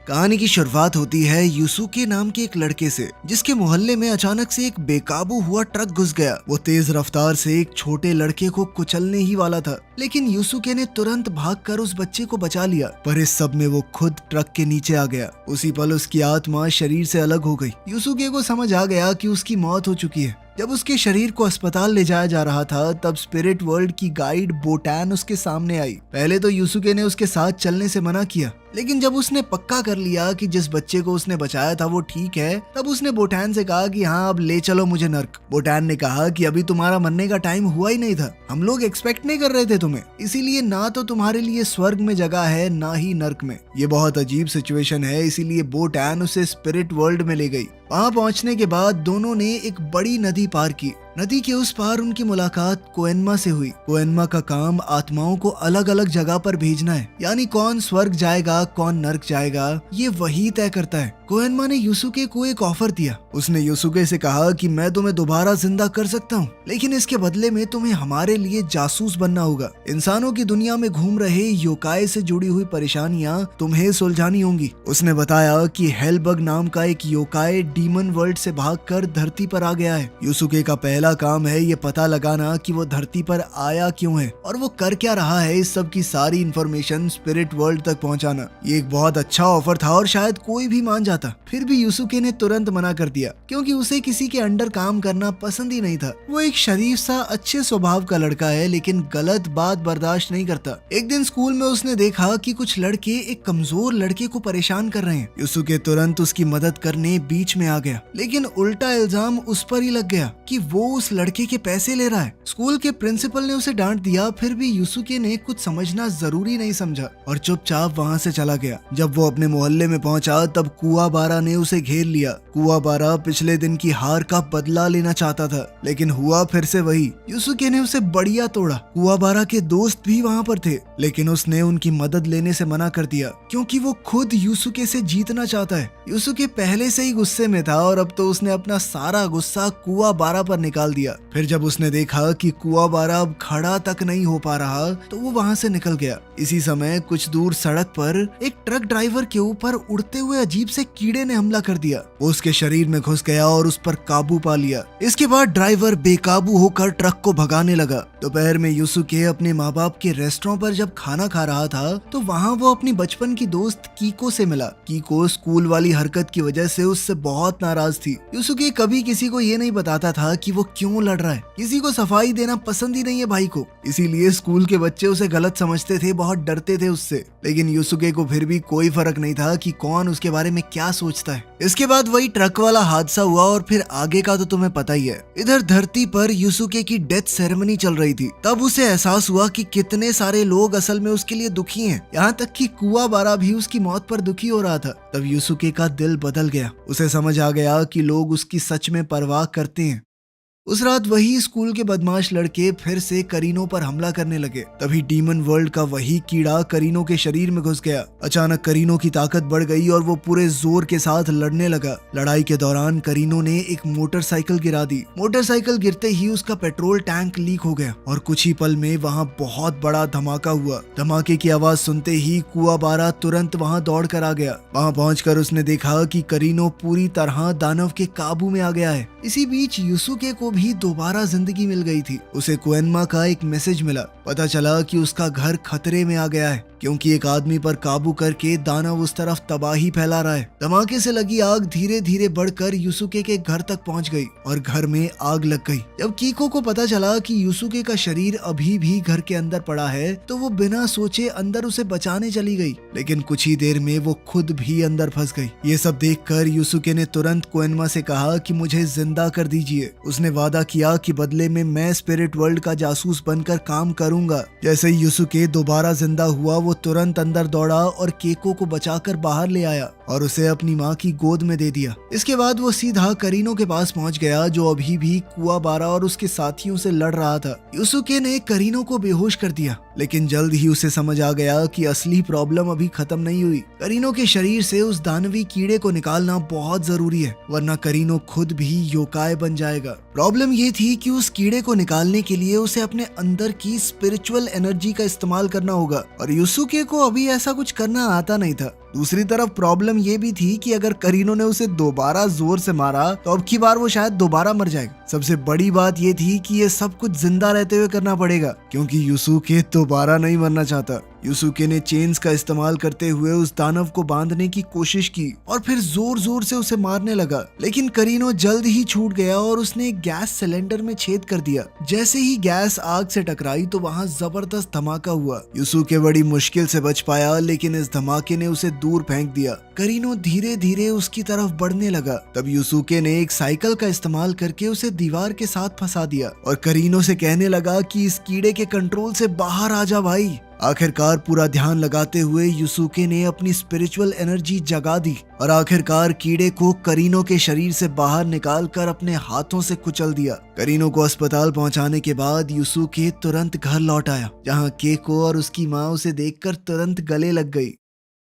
कहानी की शुरुआत होती है यूसुके नाम के एक लड़के से, जिसके मोहल्ले में अचानक से एक बेकाबू हुआ ट्रक घुस गया। वो तेज रफ्तार से एक छोटे लड़के को कुचलने ही वाला था, लेकिन यूसुके ने तुरंत भागकर उस बच्चे को बचा लिया। पर इस सब में वो खुद ट्रक के नीचे आ गया। उसी पल उसकी आत्मा शरीर से अलग हो गई। यूसुके को समझ आ गया कि उसकी मौत हो चुकी है। जब उसके शरीर को अस्पताल ले जाया जा रहा था, तब स्पिरिट वर्ल्ड की गाइड बोटान उसके सामने आई। पहले तो यूसुके ने उसके साथ चलने से मना किया, लेकिन जब उसने पक्का कर लिया कि जिस बच्चे को उसने बचाया था वो ठीक है, तब उसने बोटान से कहा कि हाँ, अब ले चलो मुझे नर्क। बोटान ने कहा कि अभी तुम्हारा मरने का टाइम हुआ ही नहीं था, हम लोग एक्सपेक्ट नहीं कर रहे थे तुम्हें, इसीलिए ना तो तुम्हारे लिए स्वर्ग में जगह है ना ही नर्क में। ये बहुत अजीब सिचुएशन है, इसीलिए बोटान उसे स्पिरिट वर्ल्ड में ले गई। वहाँ पहुँचने के बाद दोनों ने एक बड़ी नदी पार की। नदी के उस पार उनकी मुलाकात कोएनमा से हुई। कोएनमा का काम आत्माओं को अलग अलग जगह पर भेजना है, यानी कौन स्वर्ग जाएगा कौन नर्क जाएगा ये वही तय करता है। कोएनमा ने यूसुके को एक ऑफर दिया। उसने यूसुके से कहा कि मैं तुम्हें दोबारा जिंदा कर सकता हूँ, लेकिन इसके बदले में तुम्हें हमारे लिए जासूस बनना होगा। इंसानों की दुनिया में घूम रहे योकाई से जुड़ी हुई परेशानियाँ तुम्हें सुलझानी होंगी। उसने बताया कि हेलबग नाम का एक योकाई डीमन वर्ल्ड से भागकर धरती पर आ गया है। यूसुके का पहला काम है ये पता लगाना कि वो धरती पर आया क्यों है और वो कर क्या रहा है। इस सब की सारी इंफॉर्मेशन स्पिरिट वर्ल्ड तक पहुंचाना। ये एक बहुत अच्छा ऑफर था और शायद कोई भी मान जाता। फिर भी यूसुके ने तुरंत मना कर दिया, क्योंकि उसे किसी के अंडर काम करना पसंद ही नहीं था। वो एक शरीफ सा अच्छे स्वभाव का लड़का है, लेकिन गलत बात बर्दाश्त नहीं करता। एक दिन स्कूल में उसने देखा कि कुछ लड़के एक कमजोर लड़के को परेशान कर रहे हैं। यूसुके तुरंत उसकी मदद करने बीच में आ गया, लेकिन उल्टा इल्जाम उस पर ही लग गया कि वो उस लड़के के पैसे ले रहा है। स्कूल के प्रिंसिपल ने उसे डांट दिया, फिर भी यूसुके ने कुछ समझना जरूरी नहीं समझा और चुपचाप वहाँ से चला गया। जब वो अपने मोहल्ले में पहुंचा, तब कुआबारा ने उसे घेर लिया। कुआबारा पिछले दिन की हार का बदला लेना चाहता था, लेकिन हुआ फिर से वही। यूसुके ने उसे बढ़िया तोड़ा। कुआबारा के दोस्त भी वहाँ पर थे, लेकिन उसने उनकी मदद लेने से मना कर दिया, क्योंकि वो खुद यूसुके से जीतना चाहता है। यूसुके पहले से ही गुस्से में था और अब तो उसने अपना सारा गुस्सा कुआबारा पर निकाल दिया। फिर जब उसने देखा कि कुआबारा अब खड़ा तक नहीं हो पा रहा, तो वो वहाँ से निकल गया। इसी समय कुछ दूर सड़क पर एक ट्रक ड्राइवर के ऊपर उड़ते हुए अजीब से कीड़े ने हमला कर दिया। वो उसके शरीर में घुस गया और उस पर काबू पा लिया। इसके बाद ड्राइवर बेकाबू होकर ट्रक को भगाने लगा। दोपहर में यूसुके अपने माँ बाप के रेस्टोरेंट पर जब खाना खा रहा था, तो वहाँ वो अपनी बचपन की दोस्त कीको से मिला। कीको स्कूल वाली हरकत की वजह से उससे बहुत नाराज थी। यूसुके कभी किसी को ये नहीं बताता था कि वो क्यों लड़ रहा है। किसी को सफाई देना पसंद ही नहीं है भाई को, इसीलिए स्कूल के बच्चे उसे गलत समझते थे, बहुत डरते थे उससे। लेकिन यूसुके को फिर भी कोई फर्क नहीं था कि कौन उसके बारे में क्या सोचता है। इसके बाद वही ट्रक वाला हादसा हुआ और फिर आगे का तो तुम्हें पता ही है। इधर धरती पर यूसुके की डेथ सेरेमनी चल रही थी। तब उसे एहसास हुआ कि कितने सारे लोग असल में उसके लिए दुखी हैं। यहाँ तक कि कुआबारा भी उसकी मौत पर दुखी हो रहा था। तब यूसुके का दिल बदल गया। उसे समझ आ गया कि लोग उसकी सच में परवाह करते हैं। उस रात वही स्कूल के बदमाश लड़के फिर से करीनो पर हमला करने लगे। तभी डीमन वर्ल्ड का वही कीड़ा करीनो के शरीर में घुस गया। अचानक करीनो की ताकत बढ़ गई और वो पूरे जोर के साथ लड़ने लगा। लड़ाई के दौरान करीनो ने एक मोटरसाइकिल गिरा दी। मोटरसाइकिल गिरते ही उसका पेट्रोल टैंक लीक हो गया और कुछ ही पल में वहाँ बहुत बड़ा धमाका हुआ। धमाके की आवाज सुनते ही कुआबारा तुरंत वहाँ दौड़ कर आ गया। वहाँ पहुंचकर उसने देखा कि करीनो पूरी तरह दानव के काबू में आ गया है। इसी बीच यूसुके को भी दोबारा जिंदगी मिल गई थी। उसे कोएनमा का एक मैसेज मिला। पता चला कि उसका घर खतरे में आ गया है, क्योंकि एक आदमी पर काबू करके दानव उस तरफ तबाही फैला रहा है। धमाके से लगी आग धीरे धीरे बढ़कर यूसुके के घर तक पहुंच गई और घर में आग लग गई। जब कीको को पता चला कि यूसुके का शरीर अभी भी घर के अंदर पड़ा है, तो वो बिना सोचे अंदर उसे बचाने चली गई, लेकिन कुछ ही देर में वो खुद भी अंदर फंस गई। ये सब देखकर यूसुके ने तुरंत कोएनमा से कहा कि मुझे जिंदा कर दीजिए। उसने वादा किया कि बदले में मैं स्पिरिट वर्ल्ड का जासूस बनकर काम करूंगा। जैसे ही यूसुके दोबारा जिंदा हुआ, वो तुरंत अंदर दौड़ा और केको को बचाकर बाहर ले आया और उसे अपनी माँ की गोद में दे दिया। इसके बाद वो सीधा करीनो के पास पहुंच गया, जो अभी भी कुआबारा और उसके साथियों से लड़ रहा था। यूसुके ने करीनो को बेहोश कर दिया, लेकिन जल्द ही उसे समझ आ गया कि असली प्रॉब्लम अभी खत्म नहीं हुई। करीनो के शरीर से उस दानवी कीड़े को निकालना बहुत जरूरी है, वरना करीनो खुद भी योकाई बन जाएगा। प्रॉब्लम ये थी कि उस कीड़े को निकालने के लिए उसे अपने अंदर की स्पिरिचुअल एनर्जी का इस्तेमाल करना होगा, और यूसुके को अभी ऐसा कुछ करना आता नहीं था। दूसरी तरफ प्रॉब्लम ये भी थी कि अगर करीनो ने उसे दोबारा जोर से मारा तो अब की बार वो शायद दोबारा मर जाएगा। सबसे बड़ी बात ये थी कि ये सब कुछ जिंदा रहते हुए करना पड़ेगा, क्योंकि यूसुके दोबारा नहीं मरना चाहता। यूसुके ने चेन्स का इस्तेमाल करते हुए उस दानव को बांधने की कोशिश की और फिर जोर जोर से उसे मारने लगा, लेकिन करीनो जल्द ही छूट गया और उसने एक गैस सिलेंडर में छेद कर दिया। जैसे ही गैस आग से टकराई तो वहां जबरदस्त धमाका हुआ। यूसुके बड़ी मुश्किल से बच पाया, लेकिन इस धमाके ने उसे दूर फेंक दिया। करीनो धीरे धीरे उसकी तरफ बढ़ने लगा। तब यूसुके ने एक साइकिल का इस्तेमाल करके उसे दीवार के साथ फंसा दिया और करीनो से कहने लगा कि इस कीड़े के कंट्रोल से बाहर आ जा भाई। आखिरकार पूरा ध्यान लगाते हुए यूसुके ने अपनी स्पिरिचुअल एनर्जी जगा दी और आखिरकार कीड़े को करीनो के शरीर से बाहर निकालकर अपने हाथों से कुचल दिया। करीनो को अस्पताल पहुंचाने के बाद यूसुके तुरंत घर लौट आया, जहां केको और उसकी माँ उसे देखकर तुरंत गले लग गई।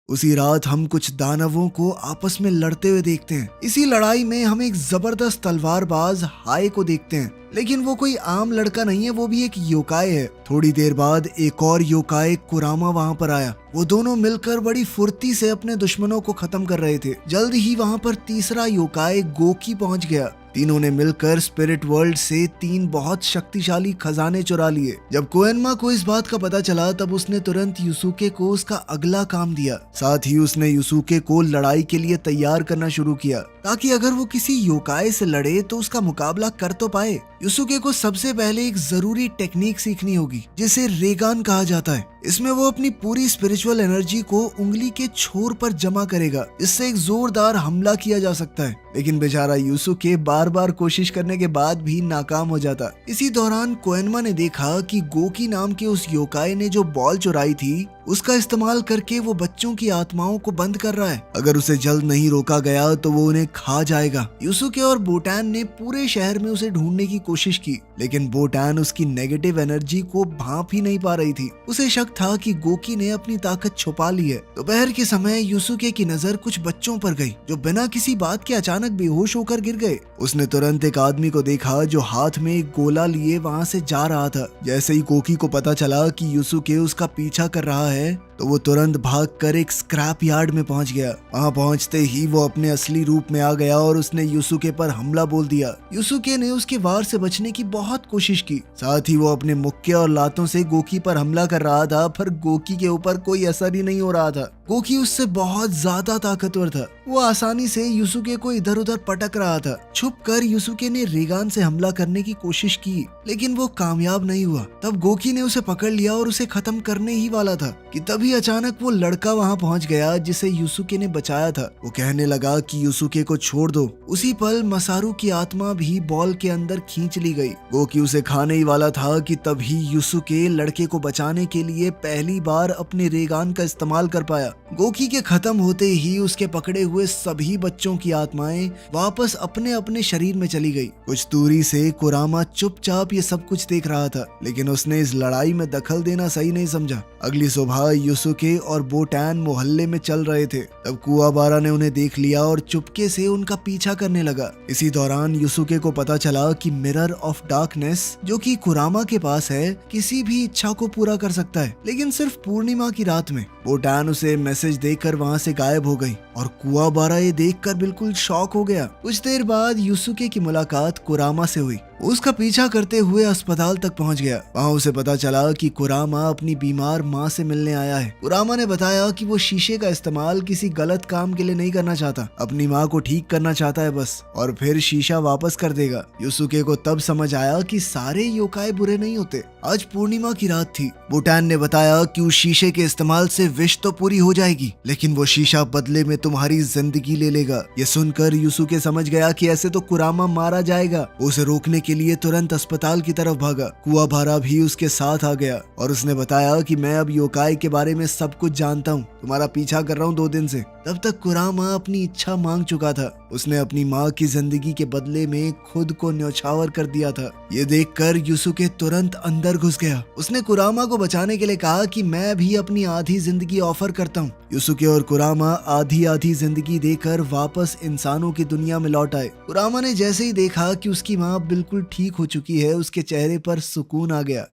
उसी रात हम कुछ दानवों को आपस में लड़ते हुए देखते हैं। इसी लड़ाई में हम एक जबरदस्त तलवारबाज हाय को देखते हैं, लेकिन वो कोई आम लड़का नहीं है, वो भी एक योकाय है। थोड़ी देर बाद एक और योकाय कुरामा वहाँ पर आया। वो दोनों मिलकर बड़ी फुर्ती से अपने दुश्मनों को खत्म कर रहे थे। जल्द ही वहाँ पर तीसरा योकाय गोकी पहुँच गया। तीनों ने मिलकर स्पिरिट वर्ल्ड से 3 बहुत शक्तिशाली खजाने चुरा लिए। जब कोएनमा को इस बात का पता चला तब उसने तुरंत यूसुके को उसका अगला काम दिया। साथ ही उसने यूसुके को लड़ाई के लिए तैयार करना शुरू किया, ताकि अगर वो किसी योकाय से लड़े तो उसका मुकाबला कर तो पाए। यूसुके को सबसे पहले एक जरूरी टेक्निक सीखनी होगी, जिसे रेगान कहा जाता है। इसमें वो अपनी पूरी स्पिरिचुअल एनर्जी को उंगली के छोर पर जमा करेगा। इससे एक जोरदार हमला किया जा सकता है, लेकिन बेचारा यूसुके बार बार कोशिश करने के बाद भी नाकाम हो जाता। इसी दौरान कोएनमा ने देखा कि गोकी नाम के उस योकाय ने जो बॉल चुराई थी उसका इस्तेमाल करके वो बच्चों की आत्माओं को बंद कर रहा है। अगर उसे जल्द नहीं रोका गया तो वो उन्हें खा जाएगा। यूसुके और बोटान ने पूरे शहर में उसे ढूंढने की कोशिश की, लेकिन बोटान उसकी नेगेटिव एनर्जी को भांप ही नहीं पा रही थी। उसे शक था कि गोकी ने अपनी ताकत छुपा ली है। दोपहर के समय यूसुके की नजर कुछ बच्चों पर गई, जो बिना किसी बात के अचानक बेहोश होकर गिर गए। उसने तुरंत एक आदमी को देखा जो हाथ में एक गोला लिए वहाँ से जा रहा था। जैसे ही गोकी को पता चला कि यूसुके उसका पीछा कर रहा है तो वो तुरंत भागकर एक स्क्रैप यार्ड में पहुंच गया। वहां पहुंचते ही वो अपने असली रूप में आ गया और उसने यूसुके पर हमला बोल दिया। यूसुके ने उसके वार से बचने की बहुत कोशिश की। साथ ही वो अपने मुक्के और लातों से गोकी पर हमला कर रहा था, पर गोकी के ऊपर कोई असर ही नहीं हो रहा था। गोकी उससे बहुत ज्यादा ताकतवर था। वो आसानी से यूसुके को इधर उधर पटक रहा था। छुपकर यूसुके ने रेगान से हमला करने की कोशिश की, लेकिन वो कामयाब नहीं हुआ। तब गोकी ने उसे पकड़ लिया और उसे खत्म करने ही वाला था कि तभी अचानक वो लड़का वहां पहुंच गया जिसे यूसुके ने बचाया था। वो कहने लगा कि यूसुके को छोड़ दो। उसी पल मसारू की आत्मा भी बॉल के अंदर खींच ली गई। गोकी उसे खाने ही वाला था कि तभी यूसुके लड़के को बचाने के लिए पहली बार अपने रेगान का इस्तेमाल कर पाया। गोकी के खत्म होते ही उसके पकड़े हुए सभी बच्चों की आत्माएं वापस अपने अपने शरीर में चली गई। कुछ दूरी से कुरामा चुपचाप ये सब कुछ देख रहा था, लेकिन उसने इस लड़ाई में दखल देना सही नहीं समझा। अगली सुबह यूसुके और बोटान मोहल्ले में चल रहे थे। तब कुआबारा ने उन्हें देख लिया और चुपके से उनका पीछा करने लगा। इसी दौरान यूसुके को पता चला कि मिरर ऑफ डार्कनेस, जो कि कुरामा के पास है, किसी भी इच्छा को पूरा कर सकता है, लेकिन सिर्फ पूर्णिमा की रात में। बोटान उसे मैसेज देकर वहां से गायब हो गई और कुआबारा ये देखकर बिल्कुल शॉक हो गया। कुछ देर बाद यूसुके की मुलाकात कुरामा से हुई। उसका पीछा करते हुए अस्पताल तक पहुंच गया। वहां उसे पता चला कि कुरामा अपनी बीमार माँ से मिलने आया है। कुरामा ने बताया कि वो शीशे का इस्तेमाल किसी गलत काम के लिए नहीं करना चाहता, अपनी माँ को ठीक करना चाहता है बस, और फिर शीशा वापस कर देगा। यूसुके को तब समझ आया कि सारे योकाई बुरे नहीं होते। आज पूर्णिमा की रात थी। बोटान ने बताया कि उस शीशे के इस्तेमाल से विश तो पूरी हो जाएगी, लेकिन वो शीशा बदले में तुम्हारी जिंदगी ले लेगा। ये सुनकर यूसुके समझ गया कि ऐसे तो कुरामा मारा जाएगा। उसे रोकने के लिए तुरंत अस्पताल की तरफ भागा। कुआबारा भी उसके साथ आ गया और उसने बताया कि मैं अब योकाई के बारे में सब कुछ जानता हूँ, तुम्हारा पीछा कर रहा हूँ 2 दिन से। तब तक कुरामा अपनी इच्छा मांग चुका था। उसने अपनी माँ की जिंदगी के बदले में खुद को न्यौछावर कर दिया था। ये देखकर यूसुके तुरंत अंदर घुस गया। उसने कुरामा को बचाने के लिए कहा कि मैं भी अपनी आधी जिंदगी ऑफर करता हूँ। यूसुके और कुरामा आधी आधी जिंदगी देकर वापस इंसानों की दुनिया में लौट आए। कुरामा ने जैसे ही देखा कि उसकी माँ बिल्कुल ठीक हो चुकी है, उसके चेहरे पर सुकून आ गया।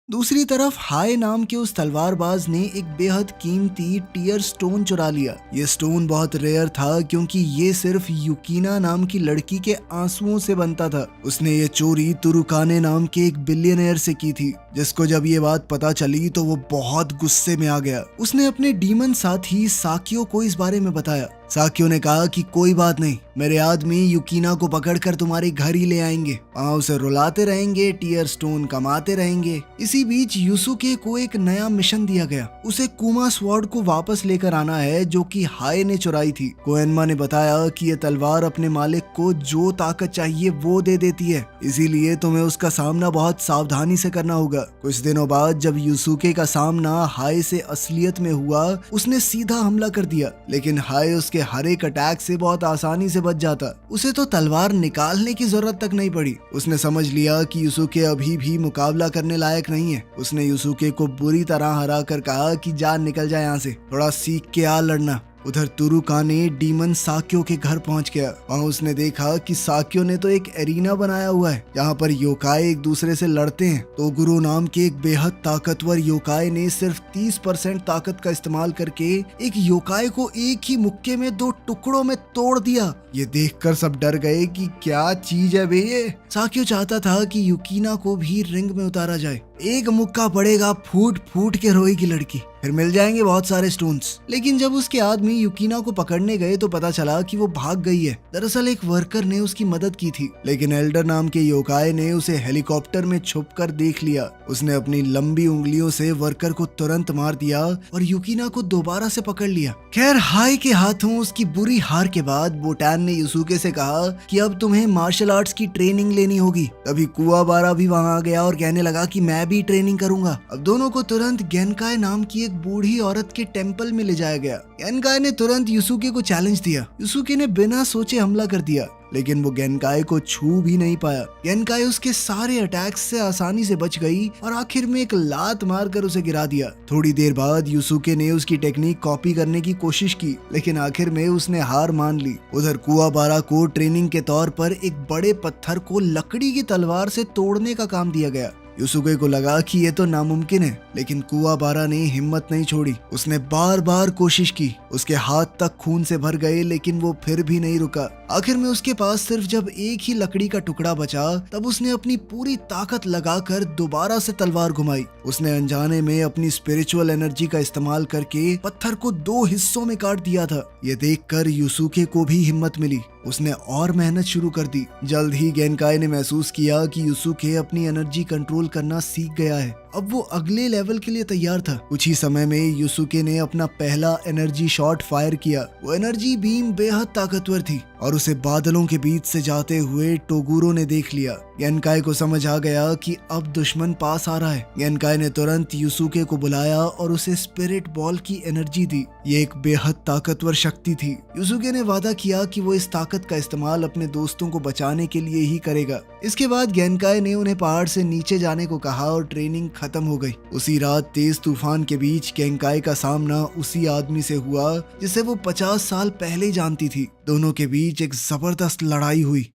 दूसरी तरफ हाय नाम के उस तलवारबाज ने एक बेहद कीमती टीयर स्टोन चुरा लिया। ये स्टोन बहुत रेयर था क्योंकि ये सिर्फ युकीना नाम की लड़की के आंसुओं से बनता था। उसने ये चोरी तुरुकाने नाम के एक बिलियनियर से की थी, जिसको जब ये बात पता चली तो वो बहुत गुस्से में आ गया। उसने अपने डीमन साथी साकियो को इस बारे में बताया। साकियो ने कहा कि कोई बात नहीं, मेरे आदमी युकीना को पकड़कर तुम्हारे घर ही ले आएंगे, वहाँ उसे रुलाते रहेंगे, टीयर स्टोन कमाते रहेंगे। इसी बीच यूसुके को एक नया मिशन दिया गया। उसे कुमा स्वॉर्ड को वापस लेकर आना है जो कि हाय ने चुराई थी। कोएनमा ने बताया कि ये तलवार अपने मालिक को जो ताकत चाहिए वो दे देती है, इसीलिए तुम्हें उसका सामना बहुत सावधानी से करना होगा। कुछ दिनों बाद जब यूसुके का सामना हाय से असलियत में हुआ, उसने सीधा हमला कर दिया, लेकिन हाय उसके हर एक अटैक से बहुत आसानी से बच जाता। उसे तो तलवार निकालने की जरूरत तक नहीं पड़ी। उसने समझ लिया कि यूसुके अभी भी मुकाबला करने लायक नहीं है। उसने यूसुके को बुरी तरह हरा कर कहा कि जान निकल जाए यहाँ से, थोड़ा सीख के आ लड़ना। उधर तुरुकाने डीमन साक्यो के घर पहुंच गया। वहाँ उसने देखा कि साक्यो ने तो एक एरिना बनाया हुआ है जहाँ पर योकाई एक दूसरे से लड़ते हैं। तो गुरु नाम के एक बेहद ताकतवर योकाई ने सिर्फ 30% ताकत का इस्तेमाल करके एक योकाई को एक ही मुक्के में 2 टुकड़ों में तोड़ दिया। ये देखकर सब डर गए कि क्या चीज है बे ये। साक्यो चाहता था कि युकीना को भी रिंग में उतारा जाए। एक मुक्का पड़ेगा, फूट फूट के रोएगी लड़की, फिर मिल जाएंगे बहुत सारे स्टोन्स। लेकिन जब उसके आदमी युकीना को पकड़ने गए तो पता चला कि वो भाग गई है। दरअसल एक वर्कर ने उसकी मदद की थी, लेकिन एल्डर नाम के योकाई ने उसे हेलीकॉप्टर में छुपकर देख लिया। उसने अपनी लंबी उंगलियों से वर्कर को तुरंत मार दिया और युकीना को दोबारा से पकड़ लिया। खैर हाय के हाथों उसकी बुरी हार के बाद बोटान ने यूसुके से कहा कि अब तुम्हें मार्शल आर्ट्स की ट्रेनिंग लेनी होगी। तभी कुवाबारा भी वहाँ आ गया और कहने लगा कि मैं भी ट्रेनिंग करूंगा। अब दोनों को तुरंत गेनकाई नाम की एक बूढ़ी औरत के टेंपल में ले जाया गया। गेनकाई ने तुरंत यूसुके को चैलेंज दिया। यूसुके ने बिना सोचे हमला कर दिया, लेकिन वो गेनकाई को छू भी नहीं पाया। गेनकाई उसके सारे अटैक्स से आसानी से बच गई और आखिर में एक लात मारकर उसे गिरा दिया। थोड़ी देर बाद यूसुके ने उसकी टेक्निक कॉपी करने की कोशिश की, लेकिन आखिर में उसने हार मान ली। उधर कुवाबारा को ट्रेनिंग के तौर पर एक बड़े पत्थर को लकड़ी की तलवार से तोड़ने का काम दिया गया। यूसुके को लगा कि ये तो नामुमकिन है, लेकिन कुवाबारा ने हिम्मत नहीं छोड़ी। उसने बार बार कोशिश की। उसके हाथ तक खून से भर गए, लेकिन वो फिर भी नहीं रुका। आखिर में उसके पास सिर्फ जब एक ही लकड़ी का टुकड़ा बचा, तब उसने अपनी पूरी ताकत लगाकर दोबारा से तलवार घुमाई। उसने अनजाने में अपनी स्पिरिचुअल एनर्जी का इस्तेमाल करके पत्थर को 2 हिस्सों में काट दिया था। ये देखकर यूसुके को भी हिम्मत मिली। उसने और मेहनत शुरू कर दी। जल्द ही गेनकाई ने महसूस किया कि यूसुके अपनी एनर्जी कंट्रोल करना सीख गया है। अब वो अगले लेवल के लिए तैयार था। कुछ ही समय में यूसुके ने अपना पहला एनर्जी शॉट फायर किया। वो एनर्जी बीम बेहद ताकतवर थी और उसे बादलों के बीच से जाते हुए टोगुरो ने देख लिया। गेनकाई को समझ आ गया कि अब दुश्मन पास आ रहा है। गेनकाई ने तुरंत यूसुके को बुलाया और उसे स्पिरिट बॉल की एनर्जी दी। ये एक बेहद ताकतवर शक्ति थी। यूसुके ने वादा किया कि वो इस ताकत का इस्तेमाल अपने दोस्तों को बचाने के लिए ही करेगा। इसके बाद गेनकाई ने उन्हें पहाड़ से नीचे जाने को कहा और ट्रेनिंग खत्म हो गई। उसी रात तेज तूफान के बीच गेनकाई का सामना उसी आदमी से हुआ जिसे वो 50 साल पहले जानती थी। दोनों के बीच एक जबरदस्त लड़ाई हुई।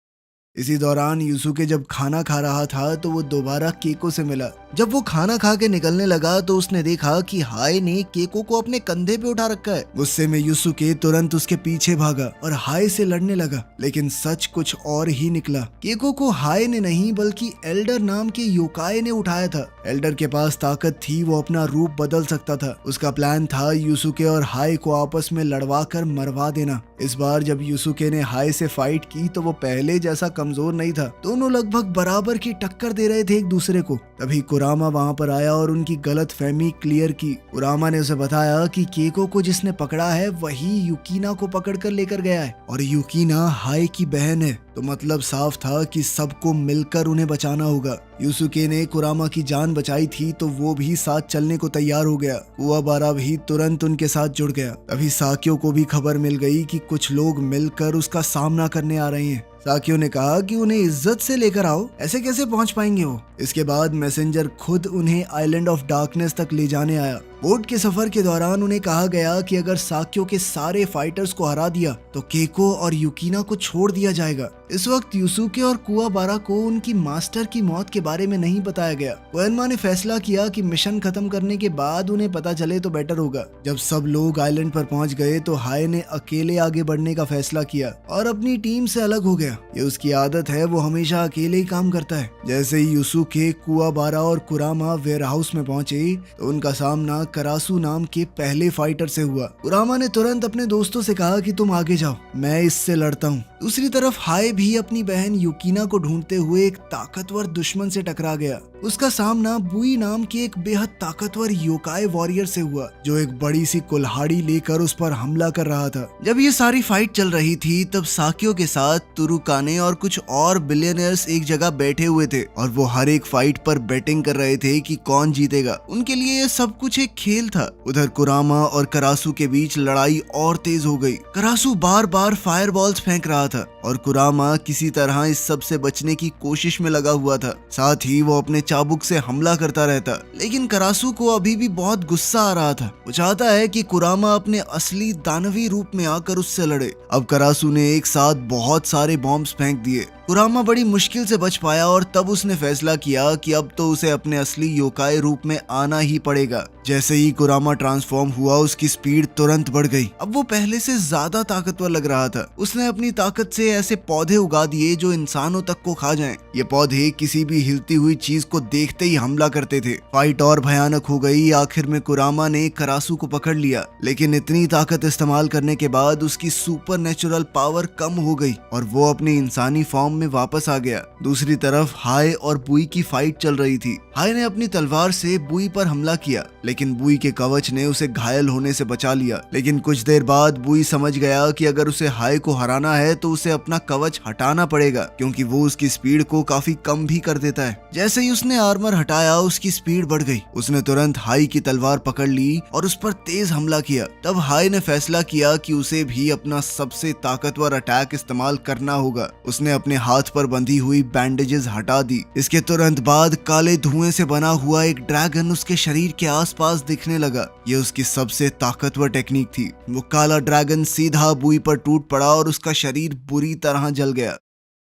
इसी दौरान यूसुके जब खाना खा रहा था तो वो दोबारा केको से मिला। जब वो खाना खा के निकलने लगा तो उसने देखा कि हाय ने केको को अपने कंधे पे उठा रखा है। गुस्से में यूसुके तुरंत उसके पीछे भागा और हाय से लड़ने लगा, लेकिन सच कुछ और ही निकला। केको को हाय ने नहीं बल्कि एल्डर नाम के योकाई ने उठाया था। एल्डर के पास ताकत थी, वो अपना रूप बदल सकता था। उसका प्लान था यूसुके और हाय को आपस में लड़वा कर मरवा देना। इस बार जब यूसुके ने हाय से फाइट की तो वो पहले जैसा कमजोर नहीं था। दोनों लगभग बराबर की टक्कर दे रहे थे एक दूसरे को। तभी कुरामा वहां पर आया और उनकी गलत फहमी क्लियर की। कुरामा ने उसे बताया कि केको को जिसने पकड़ा है वही युकीना को पकड़कर लेकर गया है और युकीना हाय की बहन है। तो मतलब साफ था कि सबको मिलकर उन्हें बचाना होगा। यूसुके ने कुरामा की जान बचाई थी तो वो भी साथ चलने को तैयार हो गया। कुवाबारा भी तुरंत उनके साथ जुड़ गया। तभी साकियो को भी खबर मिल गई कि कुछ लोग मिलकर उसका सामना करने आ रहे हैं। साकियो ने कहा कि उन्हें इज्जत से लेकर आओ, ऐसे कैसे पहुंच पाएंगे वो। इसके बाद मैसेंजर खुद उन्हें आइलैंड ऑफ डार्कनेस तक ले जाने आया। बोट के सफर के दौरान उन्हें कहा गया कि अगर साक्यो के सारे फाइटर्स को हरा दिया तो केको और युकिना को छोड़ दिया जाएगा। इस वक्त यूसुके और कुवाबारा को उनकी मास्टर की मौत के बारे में नहीं बताया गया। कोएनमा ने फैसला किया कि मिशन खत्म करने के बाद उन्हें पता चले तो बेटर होगा। जब सब लोग आइलैंड पर पहुंच गए तो हाय ने अकेले आगे बढ़ने का फैसला किया और अपनी टीम से अलग हो गया। ये उसकी आदत है, वो हमेशा अकेले ही काम करता है। जैसे ही यूसुके, कुवाबारा और कुरामा वेयरहाउस में पहुंचे तो उनका सामना करासु नाम के पहले फाइटर से हुआ। कुरामा ने तुरंत अपने दोस्तों से कहा कि तुम आगे जाओ, मैं इससे लड़ता हूँ। दूसरी तरफ हाय भी अपनी बहन युकिना को ढूंढते हुए एक ताकतवर दुश्मन से टकरा गया। उसका सामना बुई नाम के एक बेहद ताकतवर योकाई वॉरियर से हुआ जो एक बड़ी सी कुल्हाड़ी लेकर उस पर हमला कर रहा था। जब ये सारी फाइट चल रही थी तब साक्यो के साथ तुरुकाने और कुछ और बिलियनर्स एक जगह बैठे हुए थे और वो हर एक फाइट पर बेटिंग कर रहे थे कि कौन जीतेगा। उनके लिए ये सब कुछ एक खेल था। उधर कुरामा और करासु के बीच लड़ाई और तेज हो गई। करासु बार बार फायरबॉल्स फेंक रहा था और कुरामा किसी तरह इस सब से बचने की कोशिश में लगा हुआ था। साथ ही वो अपने चाबुक से हमला करता रहता, लेकिन करासु को अभी भी बहुत गुस्सा आ रहा था। वो चाहता है कि कुरामा अपने असली दानवी रूप में आकर उससे लड़े। अब करासु ने एक साथ बहुत सारे बॉम्ब्स फेंक दिए। कुरामा बड़ी मुश्किल से बच पाया और तब उसने फैसला किया कि अब तो उसे अपने असली योकाई रूप में आना ही पड़ेगा। जैसे ही कुरामा ट्रांसफॉर्म हुआ उसकी स्पीड तुरंत बढ़ गई। अब वो पहले से ज्यादा ताकतवर लग रहा था। उसने अपनी ताकत से ऐसे पौधे उगा दिए जो इंसानों तक को खा जाएं। ये पौधे किसी भी हिलती हुई चीज को देखते ही हमला करते थे। फाइट और भयानक हो गई। आखिर में कुरामा ने करासु को पकड़ लिया, लेकिन इतनी ताकत इस्तेमाल करने के बाद उसकी सुपर नेचुरल पावर कम हो गई और वो अपनी इंसानी फॉर्म में वापस आ गया। दूसरी तरफ हाय और बुई की फाइट चल रही थी। हाय ने अपनी तलवार से बुई पर हमला किया, लेकिन बुई के कवच ने उसे घायल होने से बचा लिया। लेकिन कुछ देर बाद बुई समझ गया कि अगर उसे हाय को हराना है तो उसे अपना कवच हटाना पड़ेगा, क्योंकि वो उसकी स्पीड को काफी कम भी कर देता है। जैसे ही उसने आर्मर हटाया उसकी स्पीड बढ़ गई। उसने तुरंत हाय की तलवार पकड़ ली और उस पर तेज हमला किया। तब हाय ने फैसला किया कि उसे भी अपना सबसे ताकतवर अटैक इस्तेमाल करना होगा। उसने अपने हाथ पर बंधी हुई बैंडेजेस हटा दी। इसके तुरंत बाद काले धुएं से बना हुआ एक ड्रैगन उसके शरीर के आसपास दिखने लगा। ये उसकी सबसे ताकतवर टेक्निक थी। वो काला ड्रैगन सीधा बुई पर टूट पड़ा और उसका शरीर बुरी तरह जल गया।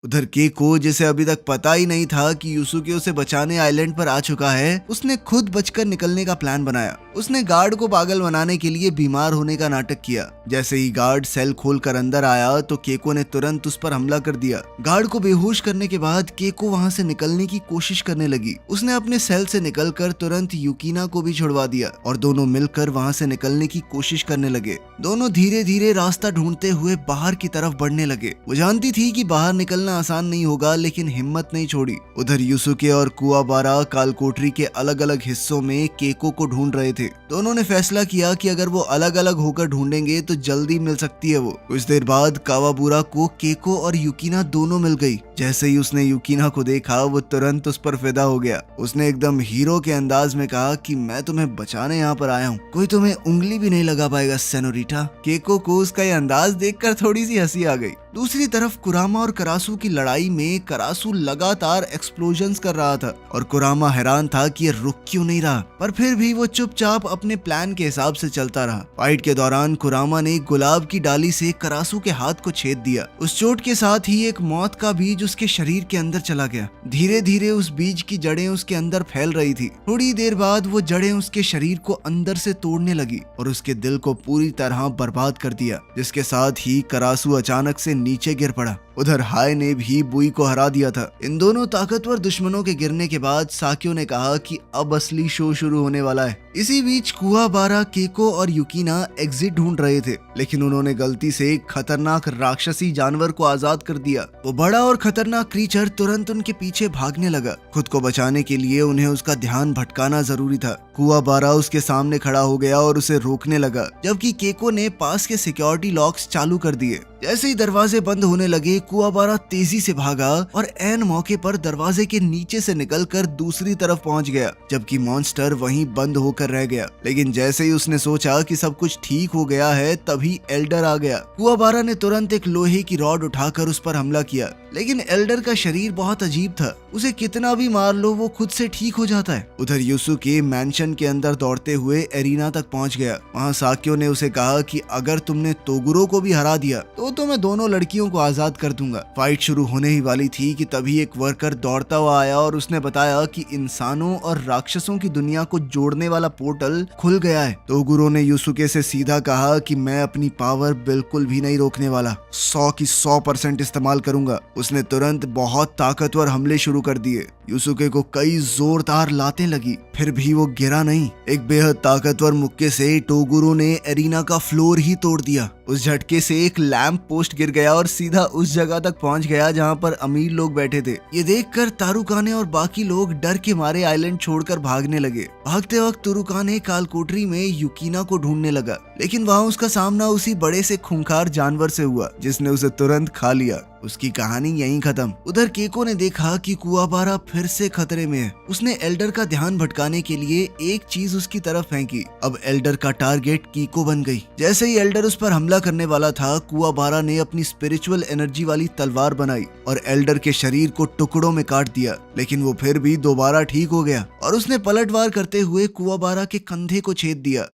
उधर केको, जिसे अभी तक पता ही नहीं था कि यूसुके उसे बचाने आइलैंड पर आ चुका है, उसने खुद बचकर निकलने का प्लान बनाया। उसने गार्ड को पागल बनाने के लिए बीमार होने का नाटक किया। जैसे ही गार्ड सेल खोलकर अंदर आया तो केको ने तुरंत उस पर हमला कर दिया। गार्ड को बेहोश करने के बाद केको वहां से निकलने की कोशिश करने लगी। उसने अपने सेल से निकलकर तुरंत युकिना को भी छुड़वा दिया और दोनों मिलकर वहां से निकलने की कोशिश करने लगे। दोनों धीरे धीरे रास्ता ढूंढते हुए बाहर की तरफ बढ़ने लगे। वो जानती थी कि बाहर निकलना आसान नहीं होगा, लेकिन हिम्मत नहीं छोड़ी। उधर यूसुके और कुवाबारा कालकोठरी के अलग अलग हिस्सों में केको को ढूंढ रहे थे। दोनों ने फैसला किया कि अगर वो अलग अलग होकर ढूंढेंगे तो जल्दी मिल सकती है वो। कुछ देर बाद कावाबुरा को केको और युकिना दोनों मिल गई। जैसे ही उसने युकिना को देखा वो तुरंत उस पर फिदा हो गया। उसने एकदम हीरो के अंदाज में कहा कि मैं तुम्हें बचाने यहाँ पर आया हूँ, कोई तुम्हें उंगली भी नहीं लगा पाएगा सेनोरिटा। केको को उसका ये अंदाज देखकर थोड़ी सी हंसी आ गई। दूसरी तरफ कुरामा और करासु की लड़ाई में करासु लगातार एक्सप्लोजन्स कर रहा था और कुरामा हैरान था कि ये रुक क्यों नहीं रहा, पर फिर भी वो चुपचाप अपने प्लान के हिसाब से चलता रहा। फाइट के दौरान कुरामा ने गुलाब की डाली से करासु के हाथ को छेद दिया। उस चोट के साथ ही एक मौत का बीज उसके शरीर के अंदर चला गया। धीरे धीरे उस बीज की जड़ें उसके अंदर फैल रही थी। थोड़ी देर बाद वो जड़ें उसके शरीर को अंदर से तोड़ने लगी और उसके दिल को पूरी तरह बर्बाद कर दिया, जिसके साथ ही करासु अचानक से नीचे गिर पड़ा। उधर हाय ने भी बुई को हरा दिया था। इन दोनों ताकतवर दुश्मनों के गिरने के बाद साक्यो ने कहा कि अब असली शो शुरू होने वाला है। इसी बीच कुवाबारा, केको और युकिना एग्जिट ढूंढ रहे थे, लेकिन उन्होंने गलती से एक खतरनाक राक्षसी जानवर को आजाद कर दिया। वो बड़ा और खतरनाक क्रीचर तुरंत उनके पीछे भागने लगा। खुद को बचाने के लिए उन्हें उसका ध्यान भटकाना जरूरी था। कुवाबारा उसके सामने खड़ा हो गया और उसे रोकने लगा, जबकि केको ने पास के सिक्योरिटी लॉक्स चालू कर दिए। जैसे ही दरवाजे बंद होने लगे कुआबारा तेजी से भागा और ऐन मौके पर दरवाजे के नीचे से निकलकर दूसरी तरफ पहुंच गया, जबकि मॉन्स्टर वहीं बंद होकर रह गया। लेकिन जैसे ही उसने सोचा कि सब कुछ ठीक हो गया है, तभी एल्डर आ गया। कुआबारा ने तुरंत एक लोहे की रॉड उठाकर उस पर हमला किया, लेकिन एल्डर का शरीर बहुत अजीब था। उसे कितना भी मार लो वो खुद से ठीक हो जाता है। उधर यूसुके मैंशन के अंदर दौड़ते हुए एरिना तक पहुंच गया। वहां साक्यो ने उसे कहा कि अगर तुमने तोगुरो को भी हरा दिया तो मैं दोनों लड़कियों को आजाद कर दूंगा। फाइट शुरू होने ही वाली थी कि तभी एक वर्कर दौड़ता हुआ आया और उसने बताया कि इंसानों और राक्षसों की दुनिया को जोड़ने वाला पोर्टल खुल गया है। तोगुरो ने यूसुके से सीधा कहा कि मैं अपनी पावर बिल्कुल भी नहीं रोकने वाला, 100 की 100% इस्तेमाल करूंगा। उसने तुरंत बहुत ताकतवर हमले शुरू कर दिए। यूसुके को कई जोरदार लातें लगी, फिर भी वो गिरा नहीं। एक बेहद ताकतवर मुक्के से टोगुरो ने एरिना का फ्लोर ही तोड़ दिया। उस झटके से एक लैंप पोस्ट गिर गया और सीधा उस जगह तक पहुंच गया जहां पर अमीर लोग बैठे थे। ये देखकर तारुकाने और बाकी लोग डर के मारे आइलैंड छोड़कर भागने लगे। भागते वक्त तुरुकाने कालकोठरी में युकीना को ढूंढने लगा, लेकिन वहां उसका सामना उसी बड़े से खूंखार जानवर से हुआ जिसने उसे तुरंत खा लिया। उसकी कहानी यहीं खत्म। उधर केको ने देखा कि कुआबारा फिर से खतरे में है। उसने एल्डर का ध्यान भटकाने के लिए एक चीज उसकी तरफ फेंकी। अब एल्डर का टारगेट कीको बन गई। जैसे ही एल्डर उस पर हमला करने वाला था, कुआबारा ने अपनी स्पिरिचुअल एनर्जी वाली तलवार बनाई और एल्डर के शरीर को टुकड़ों में काट दिया। लेकिन वो फिर भी दोबारा ठीक हो गया और उसने पलटवार करते हुए कुआबारा के कंधे को छेद दिया।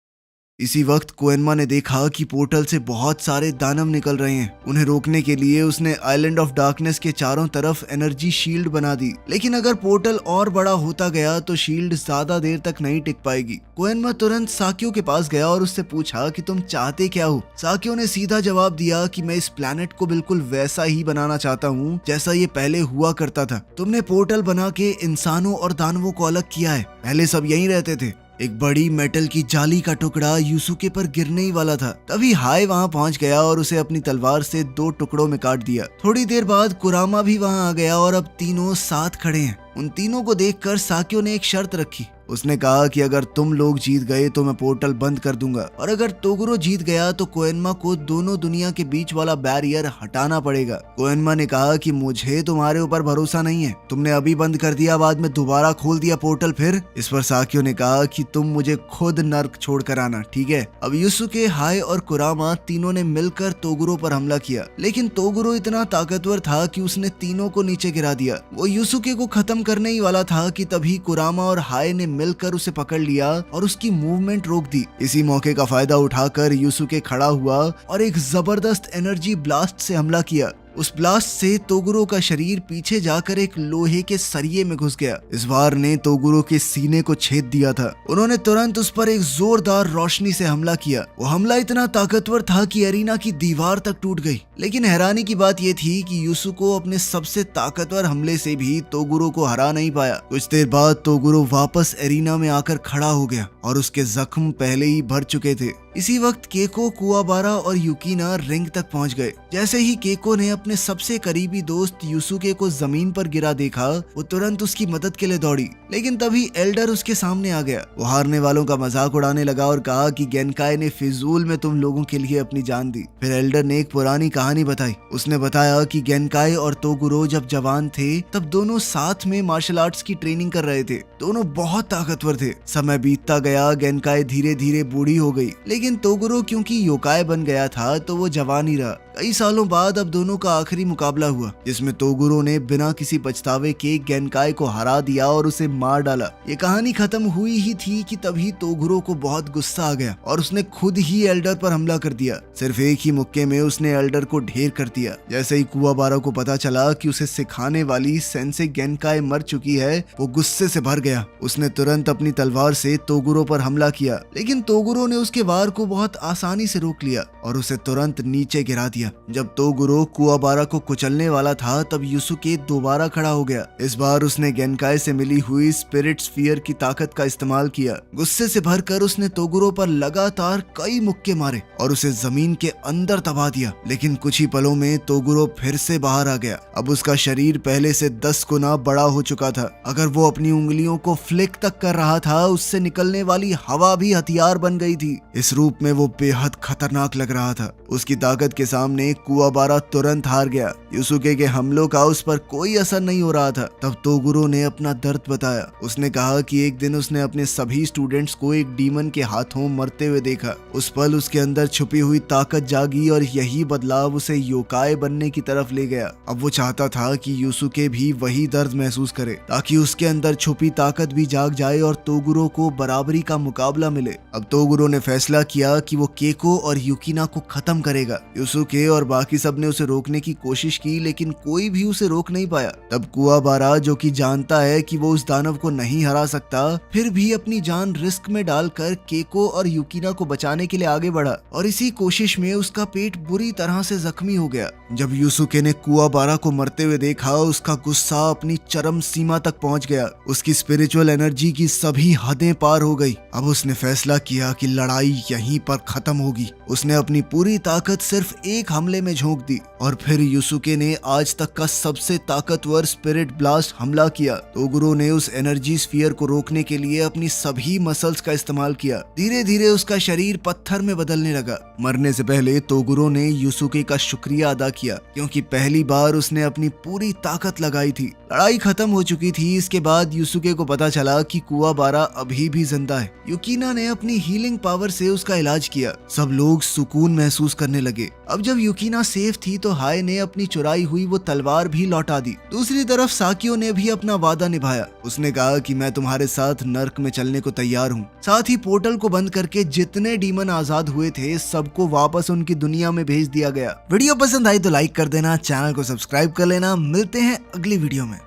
इसी वक्त कोएनमा ने देखा कि पोर्टल से बहुत सारे दानव निकल रहे हैं। उन्हें रोकने के लिए उसने आइलैंड ऑफ डार्कनेस के चारों तरफ एनर्जी शील्ड बना दी। लेकिन अगर पोर्टल और बड़ा होता गया तो शील्ड ज्यादा देर तक नहीं टिक पाएगी। कोएनमा तुरंत साक्यो के पास गया और उससे पूछा कि तुम चाहते क्या हो। साक्यो ने सीधा जवाब दिया कि मैं इस प्लैनेट को बिल्कुल वैसा ही बनाना चाहता हूँ जैसा ये पहले हुआ करता था। तुमने पोर्टल बना के इंसानों और दानवों को अलग किया है, पहले सब यहीं रहते थे। एक बड़ी मेटल की जाली का टुकड़ा यूसुके पर गिरने ही वाला था, तभी हाय वहां पहुंच गया और उसे अपनी तलवार से 2 टुकड़ों में काट दिया। थोड़ी देर बाद कुरामा भी वहां आ गया और अब तीनों साथ खड़े हैं। उन तीनों को देखकर साक्यो ने एक शर्त रखी। उसने कहा कि अगर तुम लोग जीत गए तो मैं पोर्टल बंद कर दूंगा, और अगर तोगुरो जीत गया तो कोएनमा को दोनों दुनिया के बीच वाला बैरियर हटाना पड़ेगा। कोएनमा ने कहा कि मुझे तुम्हारे ऊपर भरोसा नहीं है, तुमने अभी बंद कर दिया, बाद में दोबारा खोल दिया पोर्टल फिर। इस पर साक्यो ने कहा कि तुम मुझे खुद नर्क छोड़ कर आना, ठीक है। अब यूसुके, हाय और कुरामा तीनों ने मिलकर तोगुरो पर हमला किया, लेकिन तोगुरो इतना ताकतवर था कि उसने तीनों को नीचे गिरा दिया। वो यूसुके को खत्म करने ही वाला था कि तभी कुरामा और हाय ने मिलकर उसे पकड़ लिया और उसकी मूवमेंट रोक दी। इसी मौके का फायदा उठाकर यूसुके खड़ा हुआ और एक जबरदस्त एनर्जी ब्लास्ट से हमला किया। उस ब्लास्ट से तोगुरो का शरीर पीछे जाकर एक लोहे के सरिये में घुस गया। इस वार ने तोगुरो के सीने को छेद दिया था। उन्होंने तुरंत उस पर एक जोरदार रोशनी से हमला किया। वो हमला इतना ताकतवर था कि एरिना की दीवार तक टूट गई। लेकिन हैरानी की बात यह थी कि यूसुको अपने सबसे ताकतवर हमले से भी तोगुरो को हरा नहीं पाया। कुछ देर बाद तोगुरो वापस एरिना में आकर खड़ा हो गया और उसके जख्म पहले ही भर चुके थे। इसी वक्त केको, कुआबारा और युकीना रिंग तक पहुंच गए। जैसे ही केको ने अपने सबसे करीबी दोस्त यूसुके को जमीन पर गिरा देखा, वो तुरंत उसकी मदद के लिए दौड़ी। लेकिन तभी एल्डर उसके सामने आ गया। वो हारने वालों का मजाक उड़ाने लगा और कहा कि गेनकाई ने फिजूल में तुम लोगों के लिए अपनी जान दी। फिर एल्डर ने एक पुरानी कहानी बताई। उसने बताया कि गेनकाई और तोगुरो जब जवान थे तब दोनों साथ में मार्शल आर्ट्स की ट्रेनिंग कर रहे थे। दोनों बहुत ताकतवर थे। समय बीतता गया, गेनकाई धीरे धीरे बूढ़ी हो गई, लेकिन तोगुरो क्योंकि योकाई बन गया था तो वो जवान ही रहा। कई सालों बाद अब दोनों का आखिरी मुकाबला हुआ, जिसमें तोगुरो ने बिना किसी पछतावे के गेनकाई को हरा दिया और उसे मार डाला। ये कहानी खत्म हुई ही थी कि तभी तोगुरो को बहुत गुस्सा आ गया और उसने खुद ही एल्डर पर हमला कर दिया। सिर्फ एक ही मुक्के में उसने एल्डर को ढेर कर दिया। जैसे ही कुआबारा को पता चला कि उसे सिखाने वाली सेंसे गेनकाई मर चुकी है, वो गुस्से से भर गया। उसने तुरंत अपनी तलवार से तोगुरो पर हमला किया, लेकिन तोगुरो ने उसके वार को बहुत आसानी से रोक लिया और उसे तुरंत नीचे गिरा दिया। जब तोगुरो कुआबारा को कुचलने वाला था तब यूसुके दोबारा खड़ा हो गया। इस बार उसने गेनकाई से मिली हुई स्पिरिट स्फीयर की ताकत का इस्तेमाल किया। गुस्से से भरकर उसने तोगुरो पर लगातार कई मुक्के मारे और उसे जमीन के अंदर दबा दिया। लेकिन कुछ ही पलों में तोगुरो फिर से बाहर आ गया। अब उसका शरीर पहले से 10 गुना बड़ा हो चुका था। अगर वो अपनी उंगलियों को फ्लिक तक कर रहा था, उससे निकलने वाली हवा भी हथियार बन गई थी। इस रूप में वो बेहद खतरनाक लग रहा था। उसकी ताकत के सामने कुआबारा तुरंत हार गया। यूसुके के हमलों का उस पर कोई असर नहीं हो रहा था। तब तोगुरो ने अपना दर्द बताया। उसने कहा कि एक दिन उसने अपने सभी स्टूडेंट्स को एक डीमन के हाथों मरते हुए देखा। उस पल उसके अंदर छुपी हुई ताकत जागी और यही बदलाव उसे योकाई बनने की तरफ ले गया। अब वो चाहता था कि यूसुके भी वही दर्द महसूस करे ताकि उसके अंदर छुपी ताकत भी जाग जाए और तोगुरो को बराबरी का मुकाबला मिले। अब तोगुरो ने फैसला किया कि वो केको और युकिना को खत्म करेगा। यूसुके और बाकी सब ने उसे रोकने की कोशिश की लेकिन कोई भी उसे रोक नहीं पाया। तब कुवाबारा, जो कि जानता है कि वो उस दानव को नहीं हरा सकता, फिर भी अपनी जान रिस्क में डालकर केको और युकिना को बचाने के लिए आगे बढ़ा और इसी कोशिश में उसका पेट बुरी तरह से जख्मी हो गया। जब यूसुके ने कुवाबारा को मरते हुए देखा, उसका गुस्सा अपनी चरम सीमा तक पहुंच गया। उसकी स्पिरिचुअल एनर्जी की सभी हदें पार हो गई। अब उसने फैसला किया कि लड़ाई यहीं पर खत्म होगी। उसने अपनी पूरी ताकत सिर्फ एक हमले में झोंक दी और फिर यूसुके ने आज तक का सबसे ताकतवर स्पिरिट ब्लास्ट हमला किया। तोगुरो ने उस एनर्जी स्फीयर को रोकने के लिए अपनी सभी मसल्स का इस्तेमाल किया। धीरे धीरे उसका शरीर पत्थर में बदलने लगा। मरने से पहले तोगुरो ने यूसुके का शुक्रिया अदा किया क्योंकि पहली बार उसने अपनी पूरी ताकत लगाई थी। लड़ाई खत्म हो चुकी थी। इसके बाद यूसुके को पता चला कि कुवाबारा अभी भी जिंदा है। युकिना ने अपनी हीलिंग पावर से उसका इलाज किया। सब लोग सुकून महसूस करने लगे। अब जब युकिना सेफ थी तो हाय ने अपनी चुराई हुई वो तलवार भी लौटा दी। दूसरी तरफ साकियो ने भी अपना वादा निभाया। उसने कहा कि मैं तुम्हारे साथ नर्क में चलने को तैयार हूँ। साथ ही पोर्टल को बंद करके जितने डीमन आजाद हुए थे सबको वापस उनकी दुनिया में भेज दिया गया। वीडियो पसंद आई तो लाइक कर देना, चैनल को सब्सक्राइब कर लेना। मिलते हैं अगली वीडियो में।